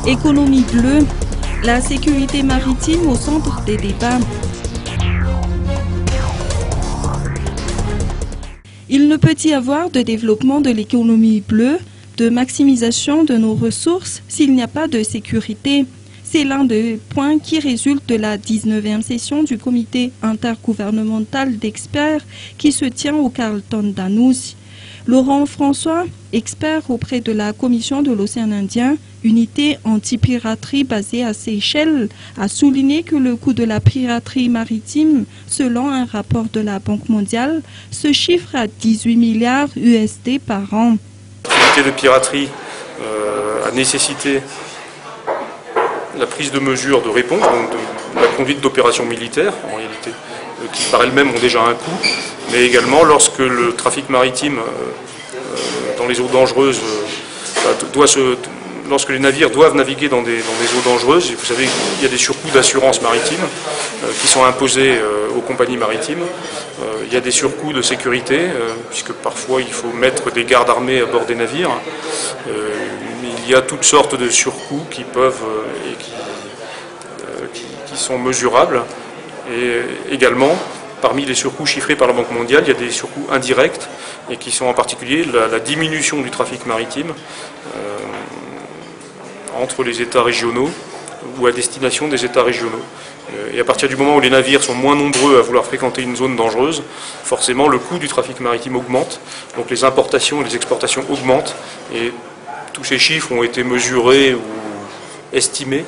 Économie bleue, la sécurité maritime au centre des débats. Il ne peut y avoir de développement de l'économie bleue, de maximisation de nos ressources s'il n'y a pas de sécurité. C'est l'un des points qui résulte de la 19e session du comité intergouvernemental d'experts qui se tient au Carlton d'Annecy. Laurent François, expert auprès de la Commission de l'Océan Indien, unité anti-piraterie basée à Seychelles, a souligné que le coût de la piraterie maritime, selon un rapport de la Banque mondiale, se chiffre à 18 milliards USD par an. L'activité de piraterie a nécessité la prise de mesures de réponse, donc de la conduite d'opérations militaires, en réalité, qui par elles-mêmes ont déjà un coût, mais également lorsque le trafic maritime dans les eaux dangereuses lorsque les navires doivent naviguer dans des eaux dangereuses, vous savez qu'il y a des surcoûts d'assurance maritime qui sont imposés aux compagnies maritimes. Il y a des surcoûts de sécurité, puisque parfois il faut mettre des gardes armés à bord des navires. Il y a toutes sortes de surcoûts qui peuvent qui sont mesurables. Et également, parmi les surcoûts chiffrés par la Banque mondiale, il y a des surcoûts indirects, et qui sont en particulier la diminution du trafic maritime entre les États régionaux ou à destination des États régionaux. Et à partir du moment où les navires sont moins nombreux à vouloir fréquenter une zone dangereuse, forcément le coût du trafic maritime augmente, donc les importations et les exportations augmentent, et tous ces chiffres ont été mesurés ou estimés,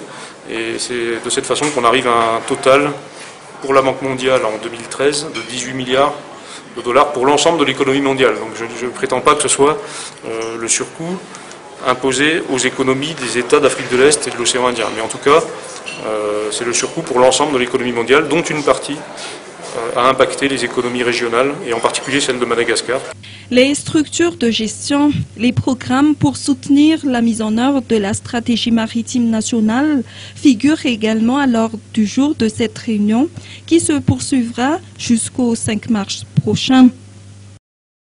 et c'est de cette façon qu'on arrive à un total pour la Banque mondiale en 2013 de 18 milliards de dollars pour l'ensemble de l'économie mondiale. Donc je ne prétends pas que ce soit le surcoût imposé aux économies des États d'Afrique de l'Est et de l'océan Indien. Mais en tout cas, c'est le surcoût pour l'ensemble de l'économie mondiale, dont une partie a impacté les économies régionales, et en particulier celle de Madagascar. Les structures de gestion, les programmes pour soutenir la mise en œuvre de la stratégie maritime nationale figurent également à l'ordre du jour de cette réunion qui se poursuivra jusqu'au 5 mars prochain.